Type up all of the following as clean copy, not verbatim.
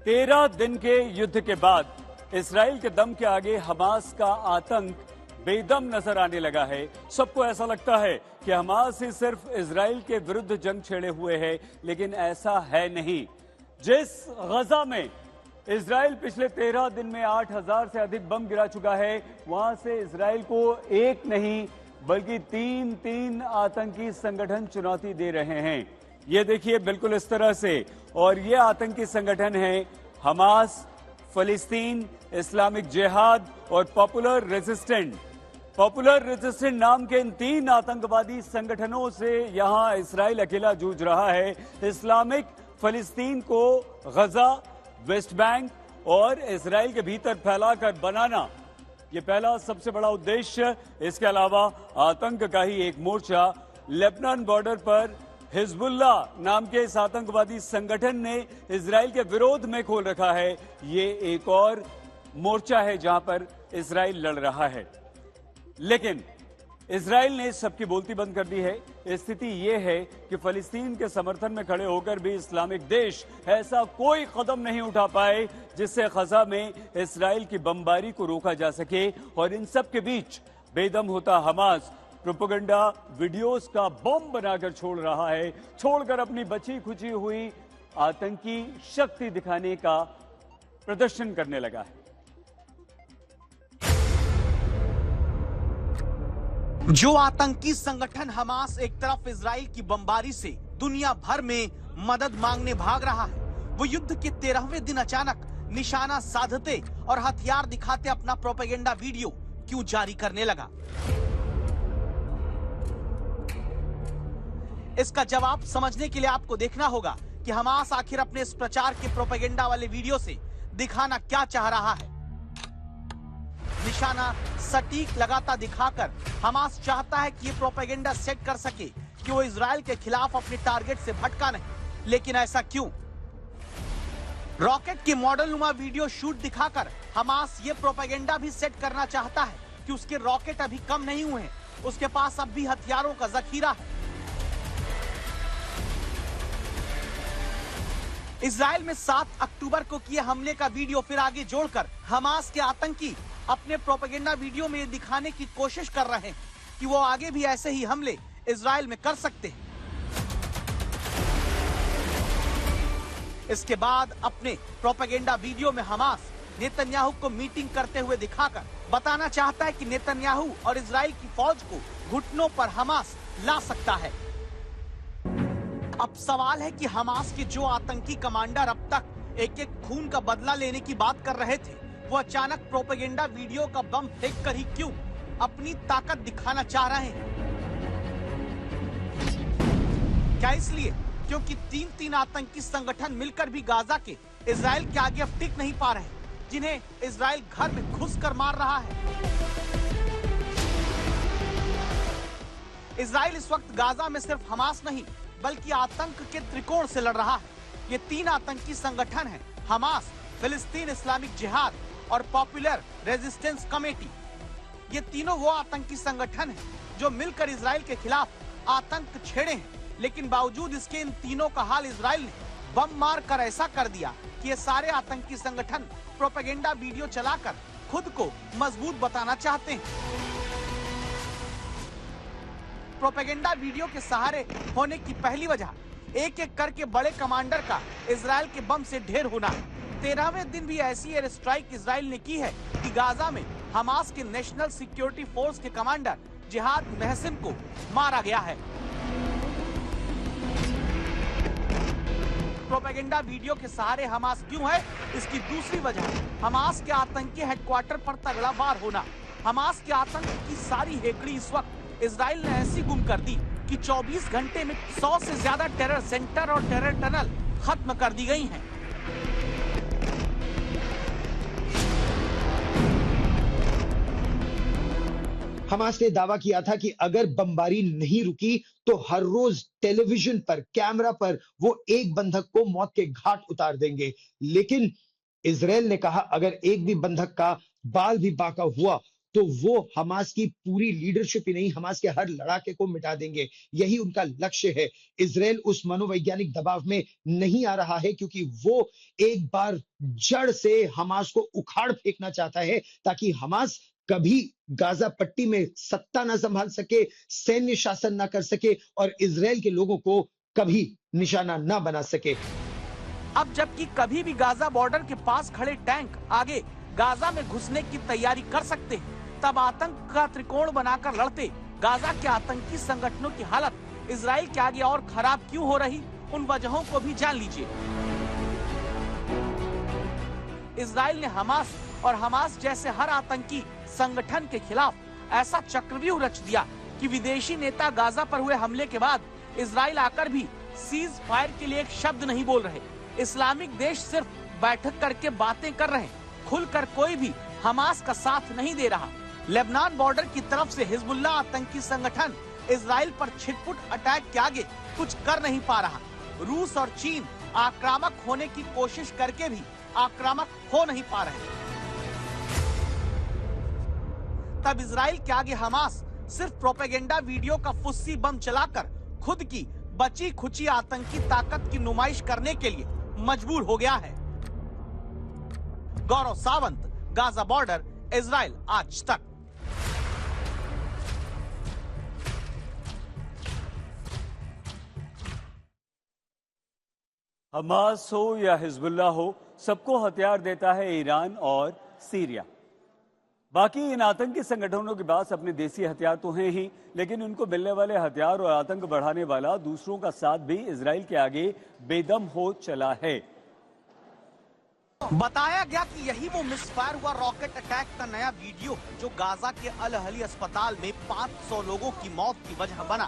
13 दिन के युद्ध के बाद इस्राएल के दम के आगे हमास का आतंक बेदम नजर आने लगा है। सबको ऐसा लगता है कि हमास ही सिर्फ इस्राएल के विरुद्ध जंग छेड़े हुए है, लेकिन ऐसा है नहीं। जिस गजा में इस्राएल पिछले 13 दिन में 8,000 से अधिक बम गिरा चुका है, वहां से इस्राएल को एक नहीं बल्कि तीन आतंकी संगठन चुनौती दे रहे हैं। ये देखिए बिल्कुल इस तरह से, और ये आतंकी संगठन है हमास, फलस्तीन इस्लामिक जिहाद और पॉपुलर रेजिस्टेंट। पॉपुलर रेजिस्टेंट नाम के इन 3 आतंकवादी संगठनों से यहां इस्राएल अकेला जूझ रहा है। इस्लामिक फलस्तीन को गजा, वेस्ट बैंक और इस्राएल के भीतर फैलाकर बनाना, ये पहला सबसे बड़ा उद्देश्य। इसके अलावा आतंक का ही एक मोर्चा लेबनान बॉर्डर पर हिजबुल्ला नाम के इस आतंकवादी संगठन ने इस्राएल के विरोध में खोल रखा है। ये एक और मोर्चा है जहां पर इस्राएल लड़ रहा है, लेकिन इस्राएल ने सबकी बोलती बंद कर दी है। स्थिति यह है कि फलस्तीन के समर्थन में खड़े होकर भी इस्लामिक देश ऐसा कोई कदम नहीं उठा पाए जिससे गजा में इस्राएल की बमबारी को रोका जा सके। और इन सब के बीच बेदम होता हमास प्रोपेगेंडा वीडियोस का बम बनाकर छोड़ रहा है, छोड़कर अपनी बची खुची हुई आतंकी शक्ति दिखाने का प्रदर्शन करने लगा है। जो आतंकी संगठन हमास एक तरफ इजराइल की बमबारी से दुनिया भर में मदद मांगने भाग रहा है, वो युद्ध के 13वें दिन अचानक निशाना साधते और हथियार दिखाते अपना प्रोपेगेंडा वीडियो क्यों जारी करने लगा? इसका जवाब समझने के लिए आपको देखना होगा कि हमास आखिर अपने इस प्रचार के प्रोपेगेंडा वाले वीडियो से दिखाना क्या चाह रहा है। निशाना सटीक लगातार दिखाकर हमास चाहता है कि ये प्रोपेगेंडा सेट कर सके कि वो इजराइल के खिलाफ अपने टारगेट से भटका नहीं। लेकिन ऐसा क्यों? रॉकेट के मॉडल नुमा वीडियो शूट दिखाकर हमास ये प्रोपेगेंडा भी सेट करना चाहता है कि उसके रॉकेट अभी कम नहीं हुए हैं, उसके पास अब भी हथियारों का जखीरा है। इजराइल में 7 अक्टूबर को किए हमले का वीडियो फिर आगे जोड़कर हमास के आतंकी अपने प्रोपेगेंडा वीडियो में दिखाने की कोशिश कर रहे हैं कि वो आगे भी ऐसे ही हमले इजराइल में कर सकते हैं। इसके बाद अपने प्रोपेगेंडा वीडियो में हमास नेतन्याहू को मीटिंग करते हुए दिखाकर बताना चाहता है कि नेतन्याहू और इजराइल की फौज को घुटनों पर हमास ला सकता है। अब सवाल है कि हमास के जो आतंकी कमांडर अब तक एक एक खून का बदला लेने की बात कर रहे थे, वो अचानक प्रोपेगेंडा वीडियो का बम फेंक कर ही क्यों अपनी ताकत दिखाना चाह रहे हैं? क्या इसलिए क्योंकि 3 आतंकी संगठन मिलकर भी गाजा के इजराइल के आगे अब टिक नहीं पा रहे, जिन्हें इजराइल घर में घुस कर मार रहा है? इजराइल इस वक्त गाजा में सिर्फ हमास नहीं बल्कि आतंक के त्रिकोण से लड़ रहा है। ये 3 आतंकी संगठन हैं, हमास, फिलिस्तीन इस्लामिक जिहाद और पॉपुलर रेजिस्टेंस कमेटी। ये तीनों वो आतंकी संगठन हैं जो मिलकर इजराइल के खिलाफ आतंक छेड़े हैं, लेकिन बावजूद इसके इन तीनों का हाल इजराइल ने बम मार कर ऐसा कर दिया कि ये सारे आतंकी संगठन प्रोपेगेंडा वीडियो चलाकर खुद को मजबूत बताना चाहते हैं। प्रोपेगेंडा वीडियो के सहारे होने की पहली वजह एक एक करके बड़े कमांडर का इजराइल के बम से ढेर होना है। 13वें दिन भी ऐसी एयर स्ट्राइक इजराइल ने की है कि गाजा में हमास के नेशनल सिक्योरिटी फोर्स के कमांडर जिहाद महसिन को मारा गया है। प्रोपेगेंडा वीडियो के सहारे हमास क्यों है? इसकी दूसरी वजह हमास के आतंकी हेडक्वार्टर पर तगड़ा वार होना। हमास के आतंक की सारी हेकड़ी इस वक्त इजराइल ने ऐसी गुम कर दी कि 24 घंटे में 100 से ज्यादा टेरर सेंटर और टेरर टनल खत्म कर दी गई हैं। हमास ने दावा किया था कि अगर बमबारी नहीं रुकी तो हर रोज टेलीविजन पर, कैमरा पर वो एक बंधक को मौत के घाट उतार देंगे। लेकिन इजराइल ने कहा अगर एक भी बंधक का बाल भी बांका हुआ तो वो हमास की पूरी लीडरशिप ही नहीं, हमास के हर लड़ाके को मिटा देंगे। यही उनका लक्ष्य है। इजराइल उस मनोवैज्ञानिक दबाव में नहीं आ रहा है क्योंकि वो एक बार जड़ से हमास को उखाड़ फेंकना चाहता है, ताकि हमास कभी गाजा पट्टी में सत्ता ना संभाल सके, सैन्य शासन ना कर सके और इजराइल के लोगों को कभी निशाना ना बना सके। अब जबकि कभी भी गाजा बॉर्डर के पास खड़े टैंक आगे गाजा में घुसने की तैयारी कर सकते हैं, तब आतंक का त्रिकोण बनाकर लड़ते गाजा के आतंकी संगठनों की हालत इजराइल के आगे और खराब क्यों हो रही, उन वजहों को भी जान लीजिए। इजराइल ने हमास और हमास जैसे हर आतंकी संगठन के खिलाफ ऐसा चक्रव्यूह रच दिया कि विदेशी नेता गाजा पर हुए हमले के बाद इजराइल आकर भी सीज फायर के लिए एक शब्द नहीं बोल रहे। इस्लामिक देश सिर्फ बैठक करके बातें कर रहे हैं, खुलकर कोई भी हमास का साथ नहीं दे रहा। लेबनान बॉर्डर की तरफ से हिजबुल्लाह आतंकी संगठन इजराइल पर छिटपुट अटैक के आगे कुछ कर नहीं पा रहा। रूस और चीन आक्रामक होने की कोशिश करके भी आक्रामक हो नहीं पा रहे। तब इजराइल के आगे हमास सिर्फ प्रोपेगेंडा वीडियो का फुस्सी बम चलाकर खुद की बची खुची आतंकी ताकत की नुमाइश करने के लिए मजबूर हो गया है। गौरव सावंत, गाजा बॉर्डर, इजराइल आज तक। हमास हो या हिजबुल्लाह हो, सबको हथियार देता है ईरान और सीरिया। बाकी इन आतंकी संगठनों के पास अपने देसी हथियार तो हैं ही, लेकिन उनको मिलने वाले हथियार और आतंक बढ़ाने वाला दूसरों का साथ भी इजराइल के आगे बेदम हो चला है। बताया गया कि यही वो मिसफायर हुआ रॉकेट अटैक का नया वीडियो जो गाजा के अल अहली अस्पताल में 500 लोगों की मौत की वजह बना।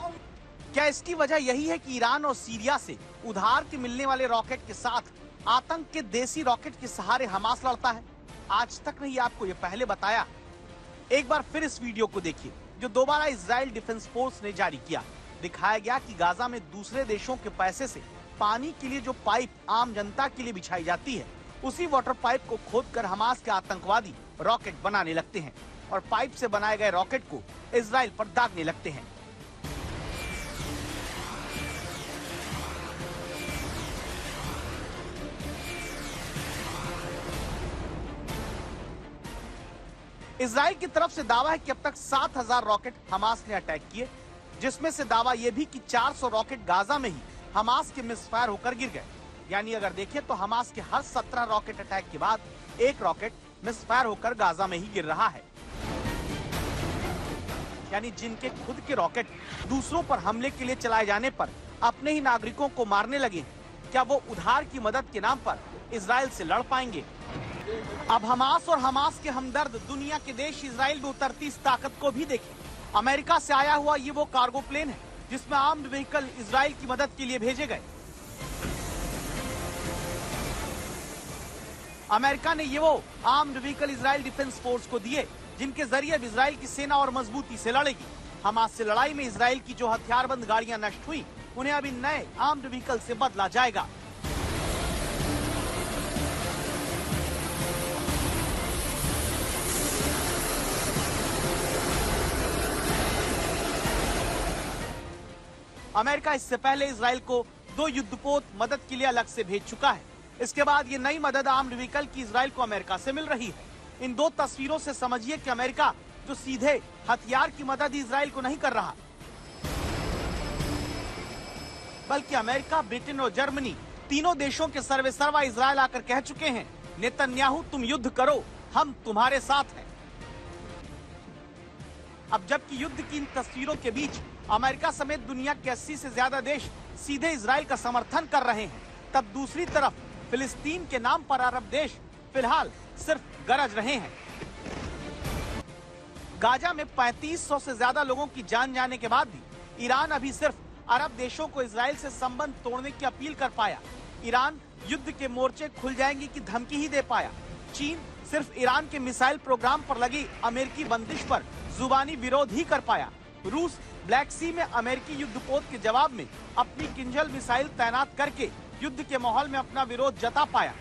क्या इसकी वजह यही है कि ईरान और सीरिया से उधार के मिलने वाले रॉकेट के साथ आतंक के देसी रॉकेट के सहारे हमास लड़ता है? आज तक नहीं आपको ये पहले बताया। एक बार फिर इस वीडियो को देखिए जो दोबारा इजराइल डिफेंस फोर्स ने जारी किया। दिखाया गया कि गाजा में दूसरे देशों के पैसे से पानी के लिए जो पाइप आम जनता के लिए बिछाई जाती है, उसी वाटर पाइप को खोदकर हमास के आतंकवादी रॉकेट बनाने लगते हैं और पाइप से बनाए गए रॉकेट को इजराइल पर दागने लगते हैं। इजराइल की तरफ से दावा है कि अब तक 7000 रॉकेट हमास ने अटैक किए, जिसमें से दावा यह भी कि 400 रॉकेट गाजा में ही हमास के मिसफायर होकर गिर गए। यानी अगर देखें तो हमास के हर 17 रॉकेट अटैक के बाद एक रॉकेट मिसफायर होकर गाजा में ही गिर रहा है। यानी जिनके खुद के रॉकेट दूसरों पर हमले के लिए चलाए जाने पर अपने ही नागरिकों को मारने लगे, क्या वो उधार की मदद के नाम पर इजराइल से लड़ पाएंगे? अब हमास और हमास के हमदर्द दुनिया के देश इजराइल में उतरती इस ताकत को भी देखें। अमेरिका से आया हुआ ये वो कार्गो प्लेन है जिसमें आर्म्ड व्हीकल इजराइल की मदद के लिए भेजे गए। अमेरिका ने ये वो armed vehicle Israel defence force को दिए जिनके जरिए अब इजराइल की सेना और मजबूती से लड़ेगी। हमास से लड़ाई में इजराइल की जो हथियारबंद गाड़ियां नष्ट हुई, उन्हें अभी नए आर्म्ड व्हीकल से बदला जाएगा। अमेरिका इससे पहले इजराइल को 2 युद्धपोत मदद के लिए अलग से भेज चुका है। इसके बाद ये नई मदद आर्म्ड व्हीकल की इजराइल को अमेरिका से मिल रही है। इन 2 तस्वीरों से समझिए कि अमेरिका जो सीधे हथियार की मदद इजराइल को नहीं कर रहा, बल्कि अमेरिका, ब्रिटेन और जर्मनी तीनों देशों के सर्वेसर्वा इजराइल आकर कह चुके हैं, नेतन्याहू तुम युद्ध करो, हम तुम्हारे साथ हैं। अब जबकि युद्ध की इन तस्वीरों के बीच अमेरिका समेत दुनिया के 80 से ज्यादा देश सीधे इजराइल का समर्थन कर रहे हैं, तब दूसरी तरफ फिलिस्तीन के नाम पर अरब देश फिलहाल सिर्फ गरज रहे हैं। गाजा में 3500 से ज्यादा लोगों की जान जाने के बाद भी ईरान अभी सिर्फ अरब देशों को इजराइल से संबंध तोड़ने की अपील कर पाया। ईरान युद्ध के मोर्चे खुल जाएंगे की धमकी ही दे पाया। चीन सिर्फ ईरान के मिसाइल प्रोग्राम पर लगी अमेरिकी बंदिश पर जुबानी विरोध ही कर पाया। रूस ब्लैक सी में अमेरिकी युद्धपोत के जवाब में अपनी किंजल मिसाइल तैनात करके युद्ध के माहौल में अपना विरोध जता पाया।